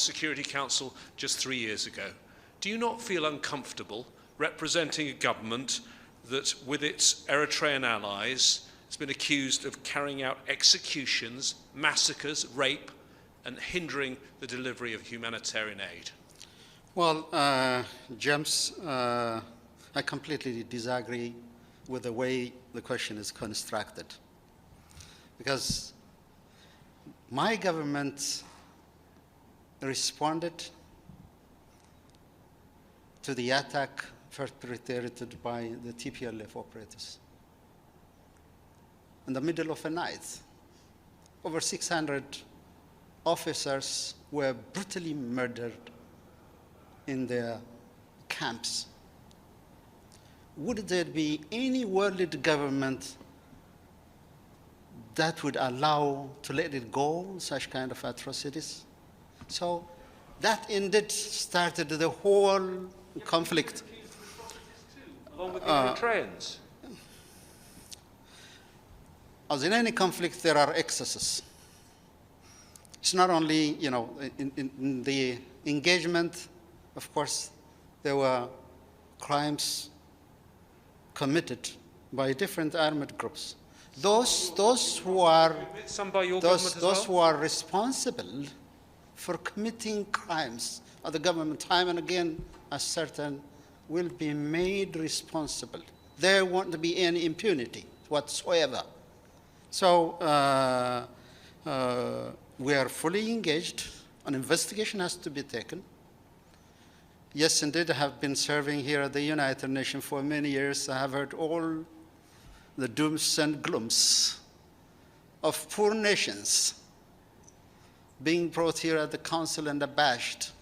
Security Council just 3 years ago. Do you not feel uncomfortable representing a government that, with its Eritrean allies, has been accused of carrying out executions, massacres, rape, and hindering the delivery of humanitarian aid? Well, James, I completely disagree with the way the question is constructed. Because my government responded to the attack perpetrated by the TPLF operators. In the middle of the night, over 600 officers were brutally murdered in their camps. Would there be any world government that would allow to let it go, such kind of atrocities? So that indeed started the whole conflict. Along with the Eritreans. As in any conflict, there are excesses. It's not only, in the engagement, of course, there were crimes committed by different armed groups. Those who are responsible for committing crimes of the government time and again as certain will be made responsible. There won't be any impunity whatsoever. So we are fully engaged. An investigation has to be taken. Yes, indeed, I have been serving here at the United Nations for many years. I have heard all the dooms and glooms of poor nations being brought here at the council and abashed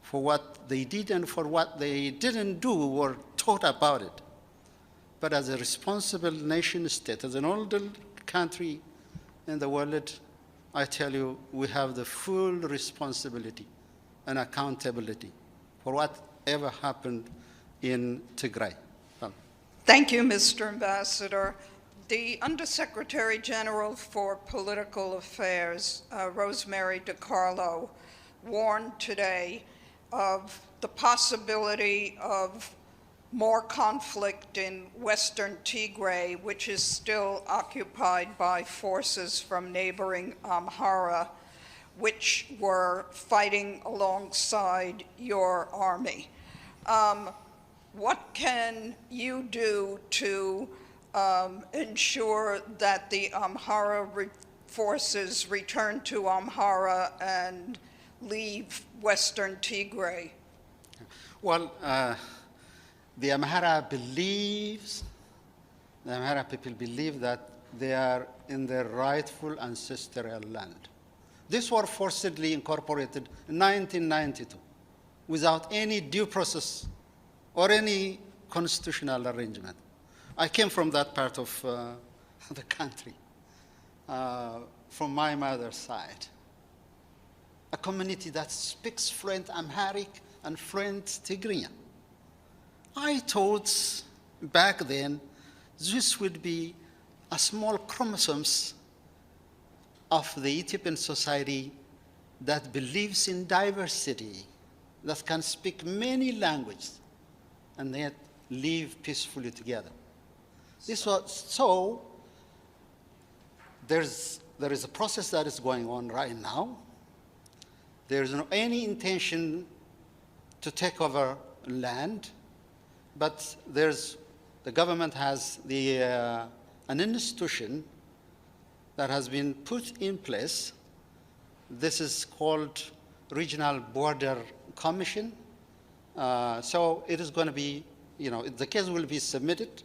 for what they did and for what they didn't do or thought about it. But as a responsible nation state, as an older country in the world, I tell you, we have the full responsibility and accountability for whatever happened in Tigray. Thank you, Mr. Ambassador. The Undersecretary General for Political Affairs, Rosemary DiCarlo, warned today of the possibility of more conflict in Western Tigray, which is still occupied by forces from neighboring Amhara, which were fighting alongside your army. What can you do to ensure that the Amhara forces return to Amhara and leave Western Tigray? Well, the Amhara people believe that they are in their rightful ancestral land. These were forcibly incorporated in 1992 without any due process or any constitutional arrangement. I came from that part of the country, from my mother's side. A community that speaks fluent Amharic and fluent Tigrinya. I thought back then this would be a small chromosomes of the Ethiopian society that believes in diversity, that can speak many languages, and yet live peacefully together. So there is a process that is going on right now. There is no any intention to take over land, but the government has an institution that has been put in place. This is called Regional Border Commission. So it is going to be, the case will be submitted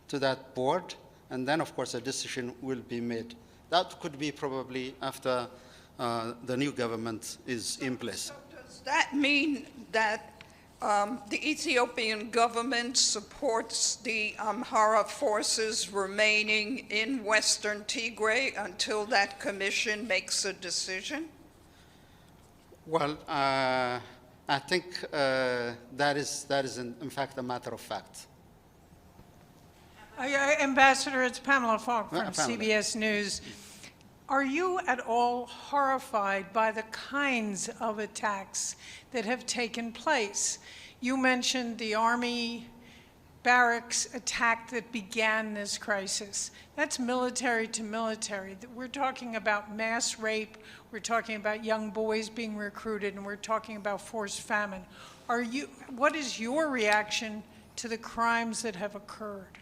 to that board, and then, of course, a decision will be made. That could be probably after the new government is in place. So does that mean that the Ethiopian government supports the Amhara forces remaining in Western Tigray until that commission makes a decision? Well, I think that is in fact a matter of fact. Ambassador, it's Pamela Falk from CBS News. Are you at all horrified by the kinds of attacks that have taken place? You mentioned the Army barracks attack that began this crisis. That's military to military. We're talking about mass rape, we're talking about young boys being recruited, and we're talking about forced famine. What is your reaction to the crimes that have occurred?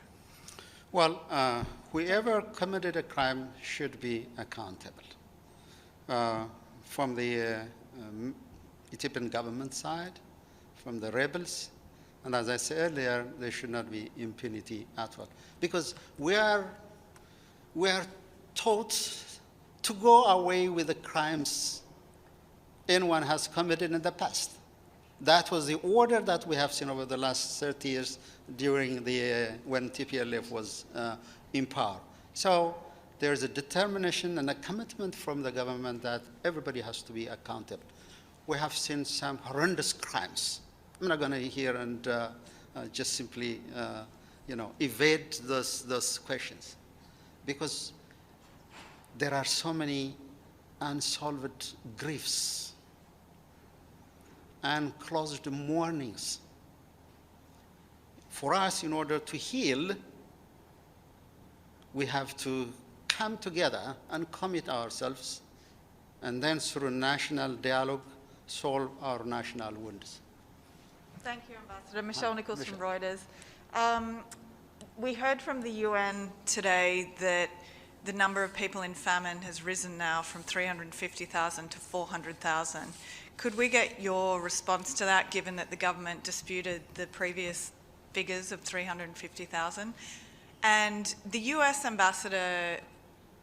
Well, whoever committed a crime should be accountable. From the Ethiopian government side, from the rebels, and as I said earlier, there should not be impunity at all. Because we are taught to go away with the crimes anyone has committed in the past. That was the order that we have seen over the last 30 years during when TPLF was in power. So there's a determination and a commitment from the government that everybody has to be accountable. We have seen some horrendous crimes. I'm not going to here and just simply, evade those questions, because there are so many unsolved griefs and closed mournings. For us, in order to heal, we have to come together and commit ourselves, and then through national dialogue, solve our national wounds. Thank you, Ambassador. Michelle Nichols from Reuters. We heard from the UN today that the number of people in famine has risen now from 350,000 to 400,000. Could we get your response to that, given that the government disputed the previous figures of 350,000? And the US ambassador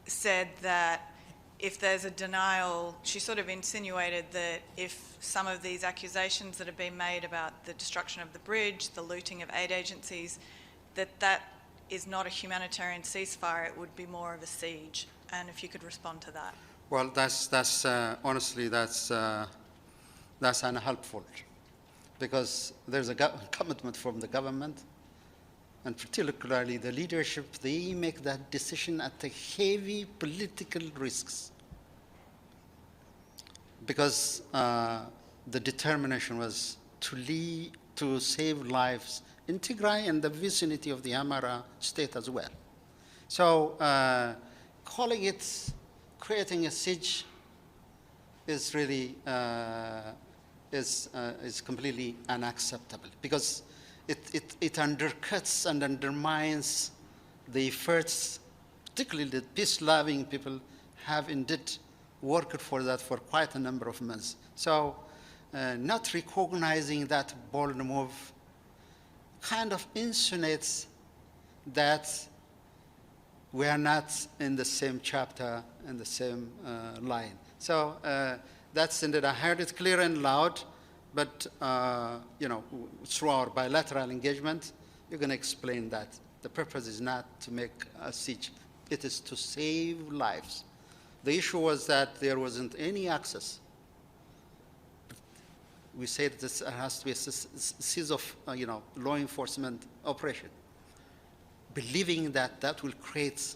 said that if there's a denial, she sort of insinuated that if some of these accusations that have been made about the destruction of the bridge, the looting of aid agencies, that is not a humanitarian ceasefire, it would be more of a siege. And if you could respond to that. Well, honestly, that's unhelpful, because there's a commitment from the government, and particularly the leadership. They make that decision at the heavy political risks, because the determination was to save lives in Tigray and the vicinity of the Amhara state as well. So calling it, creating a siege is really is completely unacceptable, because it undercuts and undermines the efforts, particularly the peace-loving people have indeed worked for that for quite a number of months. So not recognizing that bold move kind of insinuates that we are not in the same chapter, in the same line. So that's indeed, I heard it clear and loud, but through our bilateral engagement, you're going to explain that the purpose is not to make a siege. It is to save lives. The issue was that there wasn't any access. We said this has to be a series of law enforcement operation, believing that that will create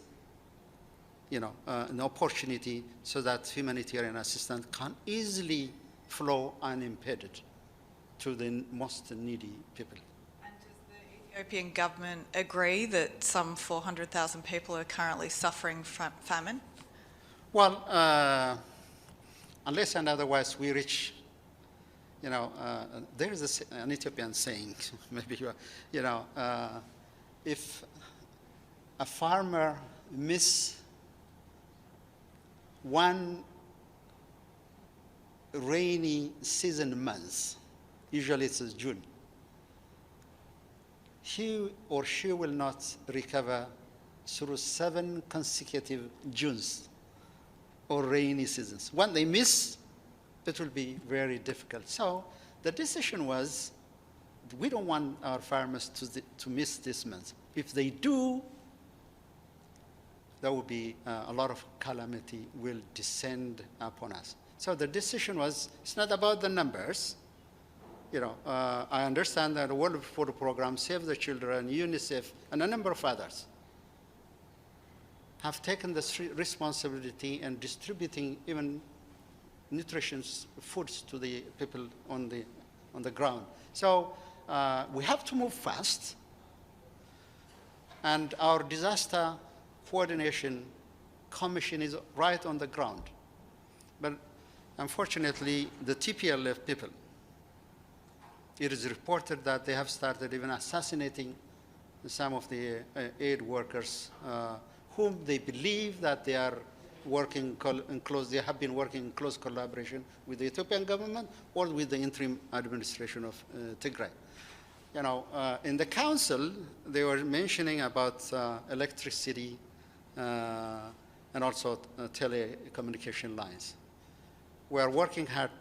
an opportunity so that humanitarian assistance can easily flow unimpeded to the most needy people. And does the Ethiopian government agree that some 400,000 people are currently suffering from famine? Well, unless and otherwise we reach, there is an Ethiopian saying, maybe if a farmer miss one rainy season month, usually it's June, he or she will not recover through 7 consecutive Junes or rainy seasons. When they miss, it will be very difficult. So the decision was, we don't want our farmers to miss this month. If they do, there will be a lot of calamity will descend upon us. So the decision was, it's not about the numbers. I understand that the World Food Program, Save the Children, UNICEF, and a number of others have taken the responsibility in distributing even nutritious foods to the people on the ground. So we have to move fast, and our disaster coordination commission is right on the ground. But unfortunately, the TPLF people, it is reported that they have started even assassinating some of the aid workers whom they believe that they are working they have been working in close collaboration with the Ethiopian government or with the interim administration of Tigray. You know, in the council, they were mentioning about electricity and also telecommunication lines. We are working hard